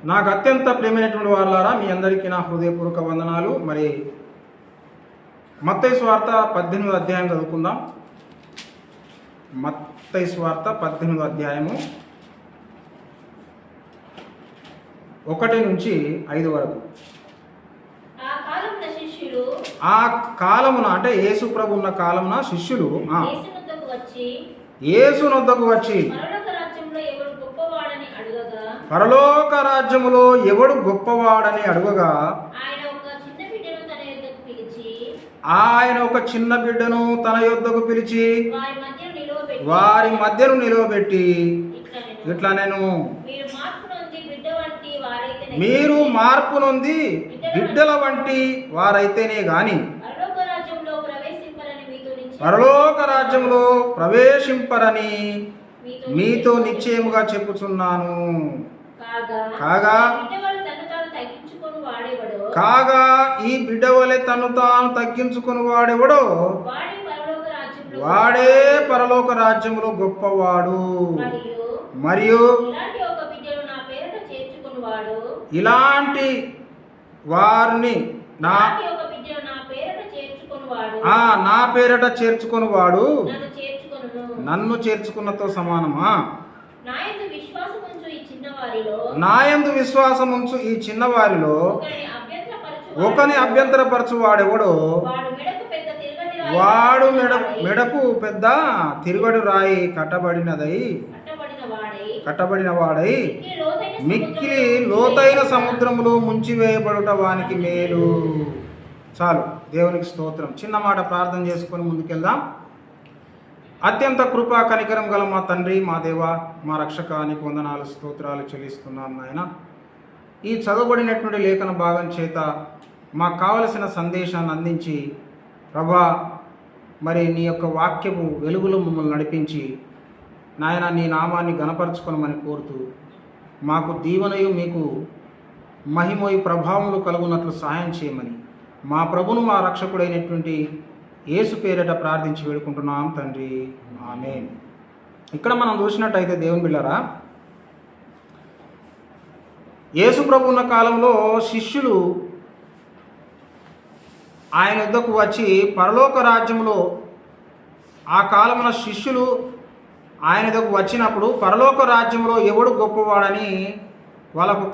నాకు అత్యంత ప్రియమైనటువంటి వారులారా, మీ అందరికీ నా హృదయపూర్వక వందనాలు. మరి మత్తయి సువార్త 18వ అధ్యాయం చదువుకుందాం. మత్తయి సువార్త 18వ అధ్యాయము 1 నుంచి 5 వరకు. ఆ కాలమున అంటే యేసు ప్రభు ఉన్న కాలమున శిష్యులు యేసు నొద్దకు వచ్చి పరలోక రాజ్యములో ఎవడు గొప్పవాడని అడుగగా ఆయన ఒక చిన్న బిడ్డను తన యొద్దకు పిలిచి వారి మధ్యను నిలవబెట్టి ఇట్లా నేను మీరు మార్పు నొంది బిడ్డల వంటి వారైతేనే గాని పరలోక రాజ్యంలో ప్రవేశింపరని మీతో నిశ్చయముగా చెప్పుచున్నాను. కాగా ఈ బిడ్డ వలె తను తాను తగ్గించుకుని వాడెవడో వాడే పరలోక రాజ్యములో గొప్పవాడు. మరియు ఇలాంటి వారిని నా పేరట చేర్చుకుని వాడు నన్ను చేర్చుకున్నతో సమానమా? నాయందు విశ్వాసముంచు ఈ చిన్నవారిలో ఒకని అభ్యంతరపరచు వాడెవడో వాడు మెడకు పెద్ద తిరుగడు రాయి కట్టబడిన వాడై మిక్కిలి లోతైన సముద్రములో ముంచివేయబడుట వానికి మేలు. చాలు, దేవునికి స్తోత్రం. చిన్న మాట ప్రార్థన చేసుకొని ముందుకెళ్దాం. అత్యంత కృపా కనికరం గల మా తండ్రి, మా దేవ, మా రక్షక, నీకు వందనాలు స్తోత్రాలు చెల్లిస్తున్నాం నాయన. ఈ చదవబడినటువంటి లేఖన భాగం చేత మాకు కావలసిన సందేశాన్ని అందించి ప్రభా, మరి నీ యొక్క వాక్యము వెలుగులో మమ్మల్ని నడిపించి నాయన నీ నామాన్ని గణపరచుకొనమని కోరుతూ మాకు దీవెనయు మీకు మహిమయు ప్రభావములు కలుగునట్లు సహాయం చేయమని మా ప్రభును మా రక్షకుడైనటువంటి యేసు పేరిట ప్రార్థించి వేడుకుంటున్నాం తండ్రి, ఆమేన్. ఇక్కడ మనం చూసినట్టయితే దేవుని బిడ్డలారా, యేసు ప్రభు ఉన్న కాలంలో శిష్యులు ఆయన వద్దకు వచ్చి పరలోక రాజ్యంలో ఆ కాలమున శిష్యులు ఆయన వద్దకు వచ్చినప్పుడు పరలోక రాజ్యంలో ఎవడు గొప్పవాడని వాళ్ళకు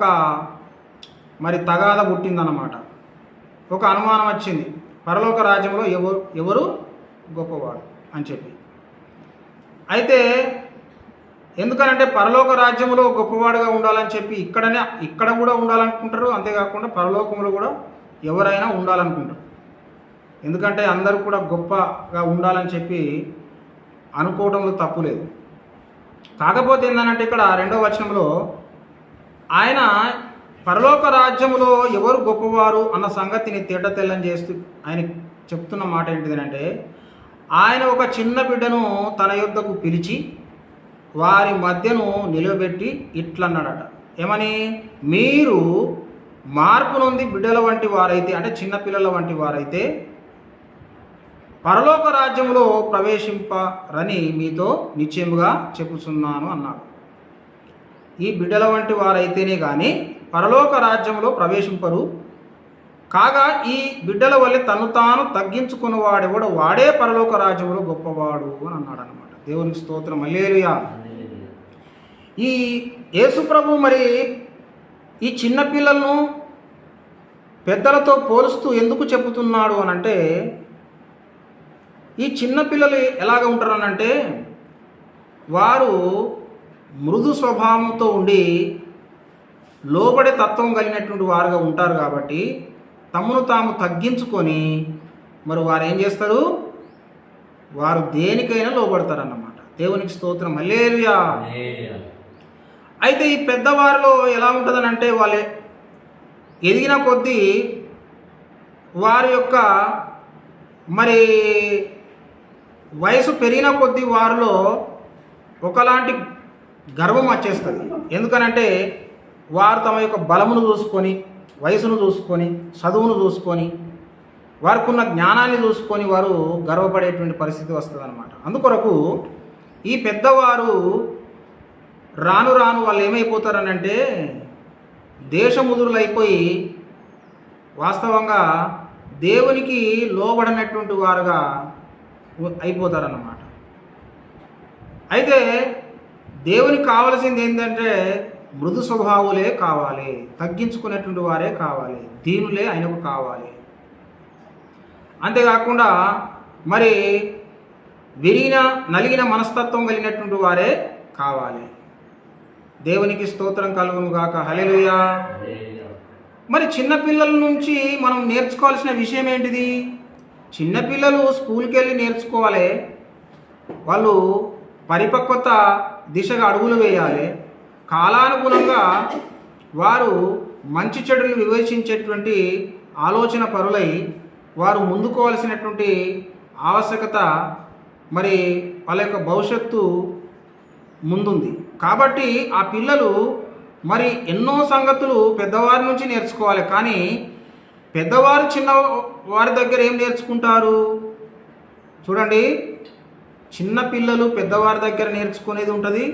మరి తగాద పుట్టిందన్నమాట. ఒక అనుమానం వచ్చింది, పరలోక రాజ్యంలో ఎవరు గొప్పవాడు అని చెప్పి. అయితే ఎందుకనంటే పరలోక రాజ్యంలో గొప్పవాడుగా ఉండాలని చెప్పి ఇక్కడ కూడా ఉండాలనుకుంటారు. అంతేకాకుండా పరలోకంలో కూడా ఎవరైనా ఉండాలనుకుంటారు. ఎందుకంటే అందరూ కూడా గొప్పగా ఉండాలని చెప్పి అనుకోవడంలో తప్పు లేదు. కాకపోతే ఏంటంటే ఇక్కడ 2వ వచనంలో ఆయన పరలోక రాజ్యములో ఎవరు గొప్పవారు అన్న సంగతిని తెల్లని చేస్తూ ఆయన చెప్తున్న మాట ఏంటిదంటే, ఆయన ఒక చిన్న బిడ్డను తన యొద్దకు పిలిచి వారి మధ్యను నిలబెట్టి ఇట్లన్నాడట. ఏమని? మీరు మార్పు నొంది బిడ్డల వంటి వారైతే, అంటే చిన్నపిల్లల వంటి వారైతే పరలోక రాజ్యంలో ప్రవేశింపరని మీతో నిశ్చయముగా చెప్పుచున్నాను అన్నాడు. ఈ బిడ్డల వంటి వారైతేనే కానీ పరలోక రాజ్యంలో ప్రవేశింపరు. కాగా ఈ బిడ్డల వల్ల తను తాను తగ్గించుకుని వాడెవడు వాడే పరలోక రాజ్యంలో గొప్పవాడు అని అన్నాడు అనమాట. దేవునికి స్తోత్రం, హల్లెలూయా. ఈ యేసు ప్రభు మరి ఈ చిన్నపిల్లలను పెద్దలతో పోలుస్తూ ఎందుకు చెబుతున్నాడు అని అంటే, ఈ చిన్నపిల్లలు ఎలాగ ఉంటారనంటే వారు మృదు స్వభావంతో ఉండి లోబడే తత్వం కలిగినటువంటి వారుగా ఉంటారు. కాబట్టి తమను తాము తగ్గించుకొని మరి వారు ఏం చేస్తారు? వారు దేనికైనా లోబడతారన్నమాట. దేవునికి స్తోత్రం, హల్లెలూయా. అయితే ఈ పెద్దవారిలో ఎలా ఉంటుందనంటే, వాళ్ళు ఎదిగిన కొద్దీ వారి యొక్క మరి వయసు పెరిగిన కొద్దీ వారిలో ఒకలాంటి గర్వం వచ్చేస్తుంది. ఎందుకనంటే వారు తమ యొక్క బలమును చూసుకొని, వయసును చూసుకొని, చదువును చూసుకొని, వారికి ఉన్న జ్ఞానాన్ని చూసుకొని వారు గర్వపడేటువంటి పరిస్థితి వస్తుంది అన్నమాట. అందుకొరకు ఈ పెద్దవారు రాను రాను వాళ్ళు ఏమైపోతారనంటే దేశముదురులైపోయి వాస్తవంగా దేవునికి లోబడినటువంటి వారుగా అయిపోతారన్నమాట. అయితే దేవునికి కావలసింది ఏంటంటే మృదు స్వభావులే కావాలి, తగ్గించుకునేటువంటి వారే కావాలి, దీనులే ఆయనకు కావాలి. అంతేకాకుండా మరి విరిగిన నలిగిన మనస్తత్వం కలిగినటువంటి వారే కావాలి. దేవునికి స్తోత్రం కలుగును గాక. హల్లెలూయా. మరి చిన్నపిల్లల నుంచి మనం నేర్చుకోవాల్సిన విషయం ఏంటిది? చిన్నపిల్లలు స్కూల్కి వెళ్ళి నేర్చుకోవాలి, వాళ్ళు పరిపక్వత దిశగా అడుగులు వేయాలి. కాలానుగుణంగా వారు మంచి చెడులు వివేచించేటువంటి ఆలోచన పరులై వారు ముందుకోవాల్సినటువంటి ఆవశ్యకత మరి వాళ్ళ యొక్క భవిష్యత్తు ముందుంది. కాబట్టి ఆ పిల్లలు మరి ఎన్నో సంగతులు పెద్దవారి నుంచి నేర్చుకోవాలి. కానీ పెద్దవారు చిన్న వారి దగ్గర ఏం నేర్చుకుంటారు? చూడండి, చిన్న పిల్లలు పెద్దవారి దగ్గర నేర్చుకునేది ఉంటుంది,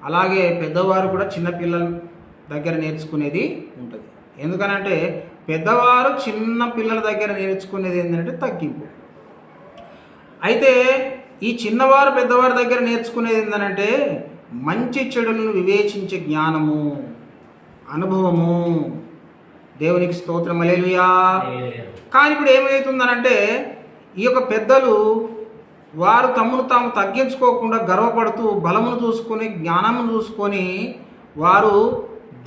అలాగే పెద్దవారు కూడా చిన్న పిల్లల దగ్గర నేర్చుకునేది ఉంటుంది. ఎందుకనంటే పెద్దవారు చిన్న పిల్లల దగ్గర నేర్చుకునేది ఏంటంటే తగ్గింపు. అయితే ఈ చిన్నవారు పెద్దవారి దగ్గర నేర్చుకునేది ఏంటంటే మంచి చెడులను వివేచించే జ్ఞానము, అనుభవము. దేవునికి స్తోత్రం, హల్లెలూయా. కానీ ఇప్పుడు ఏమవుతుందనంటే ఈ యొక్క పెద్దలు వారు తమను తాము తగ్గించుకోకుండా గర్వపడుతూ బలమును చూసుకొని జ్ఞానమును చూసుకొని వారు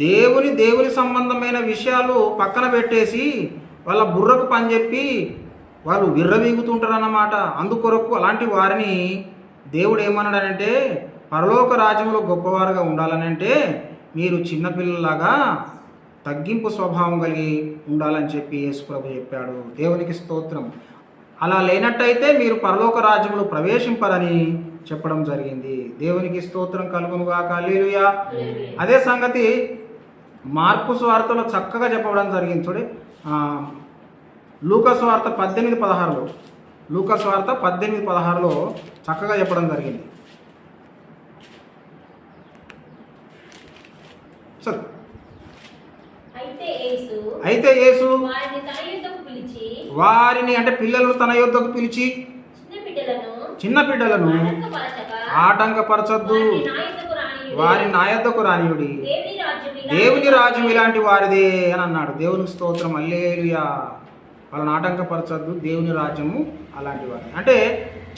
దేవుని సంబంధమైన విషయాలు పక్కన పెట్టేసి వాళ్ళ బుర్రకు పనిచెప్పి వాళ్ళు విర్రవీగుతుంటారు అన్నమాట. అందుకొరకు అలాంటి వారిని దేవుడు ఏమన్నాడంటే పరలోక రాజ్యంలో గొప్పవారుగా ఉండాలని అంటే మీరు చిన్నపిల్లలాగా తగ్గింపు స్వభావం కలిగి ఉండాలని చెప్పి యేసుప్రభు చెప్పాడు. దేవునికి స్తోత్రం. అలా లేనట్టయితే మీరు పరలోక రాజ్యంలో ప్రవేశింపరని చెప్పడం జరిగింది. దేవునికి స్తోత్రం కలుగునుగాక. హల్లెలూయా. అదే సంగతి మార్కు సువార్తలో చక్కగా చెప్పడం జరిగింది. చూడండి, లూకా సువార్త 18:16లో, లూకా సువార్త 18:16లో చక్కగా చెప్పడం జరిగింది. చదువు. అయితే యేసు వారిని అంటే పిల్లలను తన యొద్దకు పిలిచి చిన్న బిడ్డలను ఆటంకపరచొద్దు, వారి నా యొద్దకు రానియుడి, దేవుని రాజ్యం ఇలాంటి వారిదే అని అన్నాడు. దేవునికి స్తోత్రం, హల్లెలూయా. వాళ్ళని ఆటంకపరచొద్దు, దేవుని రాజ్యము అలాంటి వారి అంటే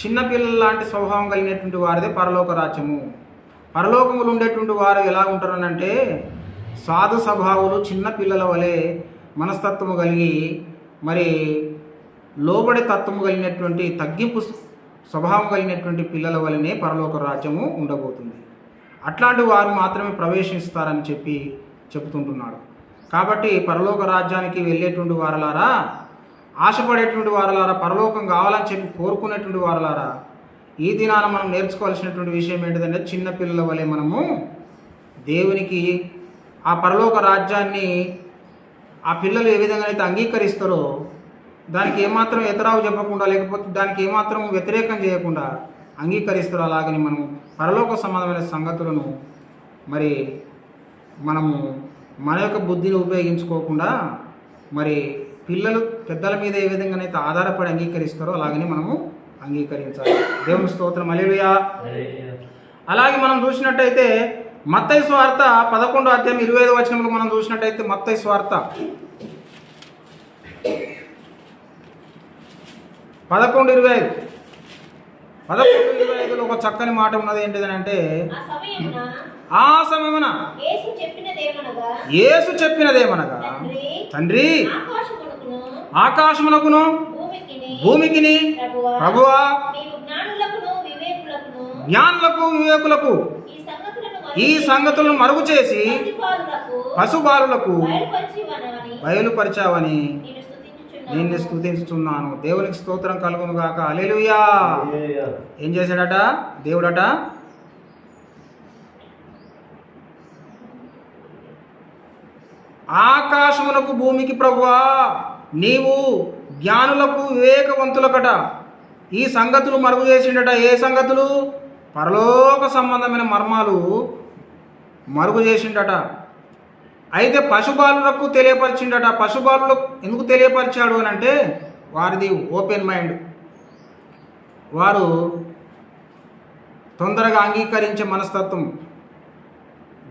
చిన్నపిల్లల లాంటి స్వభావం కలిగినటువంటి వారిదే పరలోక రాజ్యము. పరలోకములు ఉండేటువంటి వారు ఎలా ఉంటారనంటే సాధు స్వభావులు, చిన్న పిల్లల వలె మనస్తత్వము కలిగి మరి లోబడి తత్వము కలిగినటువంటి తగ్గింపు స్వభావం కలిగినటువంటి పిల్లల వలనే పరలోక రాజ్యము ఉండబోతుంది. అట్లాంటి వారు మాత్రమే ప్రవేశిస్తారని చెప్తుంటున్నాడు. కాబట్టి పరలోక రాజ్యానికి వెళ్ళేటువంటి వారలారా, ఆశపడేటువంటి వారలారా, పరలోకం కావాలని చెప్పి కోరుకునేటువంటి వారలారా, ఈ దినాన మనం నేర్చుకోవాల్సినటువంటి విషయం ఏంటిదంటే చిన్నపిల్లల వలె మనము దేవునికి ఆ పరలోక రాజ్యాన్ని ఆ పిల్లలు ఏ విధంగా అయితే అంగీకరిస్తారో దానికి ఏమాత్రం ఎతరావు చెప్పకుండా, లేకపోతే దానికి ఏమాత్రం వ్యతిరేకం చేయకుండా అంగీకరిస్తారో అలాగని మనం పరలోక సంబంధమైన సంగతులను మరి మనము మన యొక్క బుద్ధిని ఉపయోగించుకోకుండా మరి పిల్లలు పెద్దల మీద ఏ విధంగానైతే ఆధారపడి అంగీకరిస్తారో అలాగని మనము అంగీకరించాలి. దేవుని స్తోత్రం, హల్లెలూయా. అలాగే మనం చూసినట్టయితే మత్తయి సువార్త 11:25 మనం చూసినట్టయితే మత్తయి సువార్త 11:25లో ఒక చక్కని మాట ఉన్నది. ఏంటిదనంటే ఆ సమయమున యేసు చెప్పినదేమనగా తండ్రి ఆకాశమునకును భూమికిని ప్రభువా జ్ఞానులకు వివేకులకు ఈ సంగతులను మరుగు చేసి పశుబాలులకు బయలుపరిచావని నిన్ను స్తుతించుచున్నాను. దేవునికి స్తోత్రం కలుగును గాక. హల్లెలూయా. ఏం చేశాడట దేవుడట? ఆకాశములకు భూమికి ప్రభువా నీవు జ్ఞానులకు వివేకవంతులకట ఈ సంగతులు మరుగు చేసిండట. ఏ సంగతులు? పరలోక సంబంధమైన మర్మాలు మరుగు చేసిండట. అయితే పశుబాలులకు తెలియపరిచిండట. పశుబాలులకు ఎందుకు తెలియపరిచాడు అని అంటే వారిది ఓపెన్ మైండ్, వారు తొందరగా అంగీకరించే మనస్తత్వం,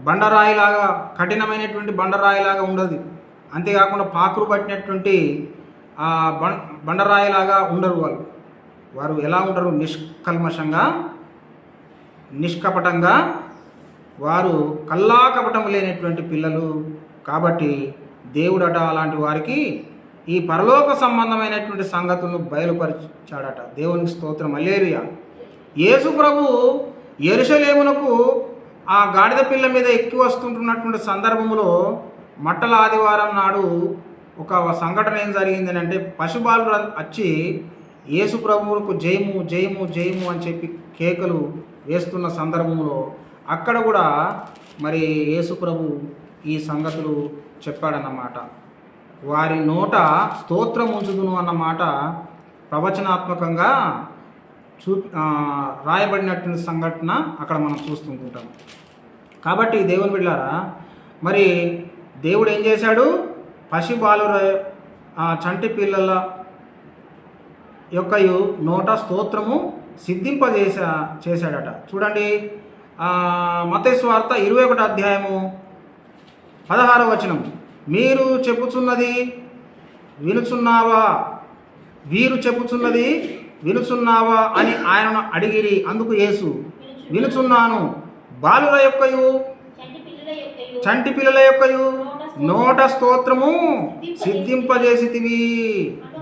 బండరాయిలాగా కఠినమైనటువంటి బండరాయిలాగా ఉండదు. అంతేకాకుండా పాకురు పట్టినటువంటి బండరాయిలాగా ఉండరు. వారు ఎలా ఉంటారు? నిష్కల్మషంగా, నిష్కపటంగా, వారు కల్లా కపటం లేనటువంటి పిల్లలు. కాబట్టి దేవుడట అలాంటి వారికి ఈ పరలోక సంబంధమైనటువంటి సంగతులను బయలుపరిచాడట. దేవునికి స్తోత్రం, హల్లెలూయా. యేసు ప్రభు యెరూషలేమునకు ఆ గాడిద పిల్ల మీద ఎక్కి వస్తుంటున్నటువంటి సందర్భంలో మట్టల ఆదివారం నాడు ఒక సంఘటన ఏం జరిగిందని అంటే పశుబాలు వచ్చి యేసు ప్రభువుకు జయము జయము జయము అని చెప్పి కేకలు వేస్తున్న సందర్భంలో అక్కడ కూడా మరి యేసు ప్రభు ఈ సంగతులు చెప్పాడన్నమాట. వారి నోట స్తోత్రం ఉంచుదును అన్నమాట ప్రవచనాత్మకంగా రాయబడినటువంటి సంఘటన అక్కడ మనం చూస్తుంటాం. కాబట్టి దేవుని బిడ్డలారా, మరి దేవుడు ఏం చేశాడు? పశుబాలుర చంటి పిల్లల యొక్క నోట స్తోత్రము చేశాడట. చూడండి, మత్తయి సువార్త 21వ అధ్యాయము 16వ వచనం. మీరు చెప్పుచున్నది వినుచున్నావా, వీరు చెప్పుచున్నది వినుచున్నావా అని ఆయనను అడిగిరి. అందుకు యేసు, వినుచున్నాను, బాలుల యొక్కయు చంటి పిల్లల యొక్కయు నోట స్తోత్రము సిద్ధింపజేసితివి.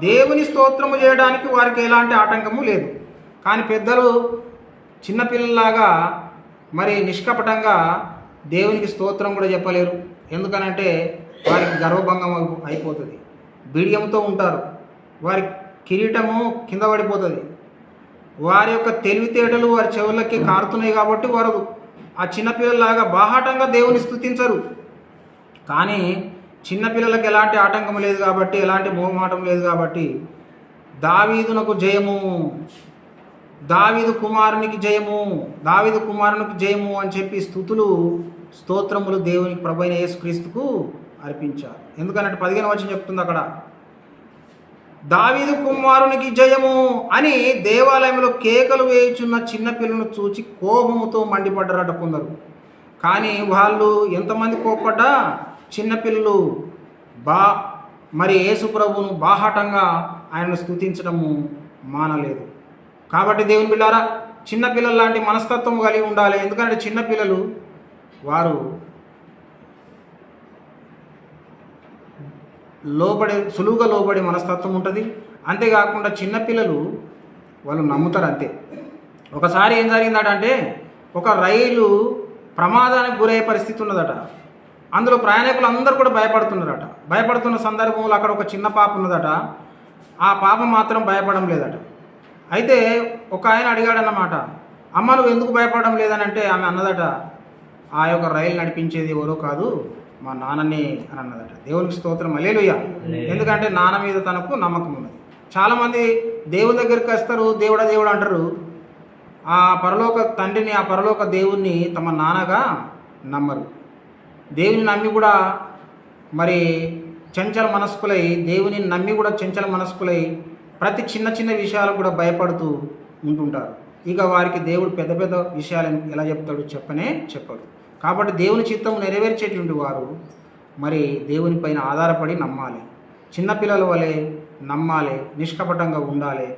దేవుని స్తోత్రము చేయడానికి వారికి ఎలాంటి ఆటంకము లేదు. కానీ పెద్దలు చిన్నపిల్లలాగా మరి నిష్కపటంగా దేవునికి స్తోత్రం కూడా చెప్పలేరు. ఎందుకనంటే వారికి గర్వభంగం అయిపోతుంది. బిడియంతో ఉంటారు, వారి కిరీటము కింద పడిపోతుంది, వారి యొక్క తెలివితేటలు వారి చెవులకి కారుతున్నాయి. కాబట్టి వారు ఆ చిన్నపిల్లలాగా బాహాటంగా దేవుని స్తుతించరు. కానీ చిన్నపిల్లలకు ఎలాంటి ఆటంకం లేదు కాబట్టి, ఎలాంటి మోహమాటం లేదు కాబట్టి దావీదునకు జయము, దావీదు కుమారునికి జయము, దావీదు కుమారునికి జయము అని చెప్పి స్తోత్రములు దేవునికి ప్రభువైన యేసుక్రీస్తుకు అర్పించారు. ఎందుకనంటే 15వ వచనం చెప్తుంది అక్కడ, దావీదు కుమారునికి జయము అని దేవాలయంలో కేకలు వేయుచున్న చిన్నపిల్లను చూచి కోపముతో మండిపడ్డారట కొందరు. కానీ వాళ్ళు ఎంతమంది కోప్పడ్డా చిన్నపిల్లలు మరి యేసు ప్రభువును బాహాటంగా ఆయనను స్తుతించడము మానలేదు. కాబట్టి దేవుని బిడ్డారా, చిన్నపిల్లలు లాంటి మనస్తత్వం కలిగి ఉండాలి. ఎందుకంటే చిన్నపిల్లలు వారు సులువుగా లోబడే మనస్తత్వం ఉంటుంది. అంతేకాకుండా చిన్నపిల్లలు వాళ్ళు నమ్ముతారు అంతే. ఒకసారి ఏం జరిగిందట అంటే ఒక రైలు ప్రమాదానికి గురయ్యే పరిస్థితి ఉన్నదట. అందులో ప్రయాణికులు అందరూ కూడా భయపడుతున్నారట. భయపడుతున్న సందర్భంలో అక్కడ ఒక చిన్న పాప ఉన్నదట. ఆ పాప మాత్రం భయపడడం లేదట. అయితే ఒక ఆయన అడిగాడన్నమాట, అమ్మ నువ్వు ఎందుకు భయపడడం లేదని అంటే ఆమె అన్నదట, ఆ యొక్క రైలు నడిపించేది ఎవరో కాదు మా నాన్నని అని అన్నదట. దేవునికి స్తోత్రం, హల్లెలూయా. ఎందుకంటే నాన్న మీద తనకు నమ్మకం ఉన్నది. చాలామంది దేవుని దగ్గరికి వస్తారు, దేవుడా దేవుడు అంటారు. ఆ పరలోక తండ్రిని, ఆ పరలోక దేవుణ్ణి తమ నాన్నగా నమ్మరు. దేవుని నమ్మి కూడా మరి చంచల మనస్కులై, దేవుని నమ్మి కూడా చంచల మనస్కులై ప్రతి చిన్న చిన్న విషయాలు కూడా భయపడుతూ ఉంటుంటారు. ఇక వారికి దేవుడు పెద్ద పెద్ద విషయాలను ఎలా చెప్తాడు? చెప్పడు. కాబట్టి దేవుని చిత్తం నెరవేర్చేటువంటి వారు మరి దేవుని పైన ఆధారపడి నమ్మాలి. చిన్నపిల్లల వలె నమ్మాలి, నిష్కపటంగా ఉండాలి.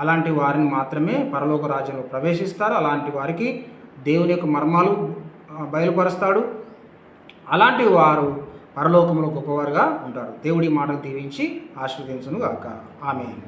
అలాంటి వారిని మాత్రమే పరలోక రాజ్యంలో ప్రవేశిస్తారు. అలాంటి వారికి దేవుని యొక్క మర్మాలు బయలుపరుస్తాడు. అలాంటి వారు పరలోకంలో గొప్పవారుగా ఉంటారు. దేవుడి మాటలు దీవించి ఆశీర్వదించును గాక. ఆమేన్.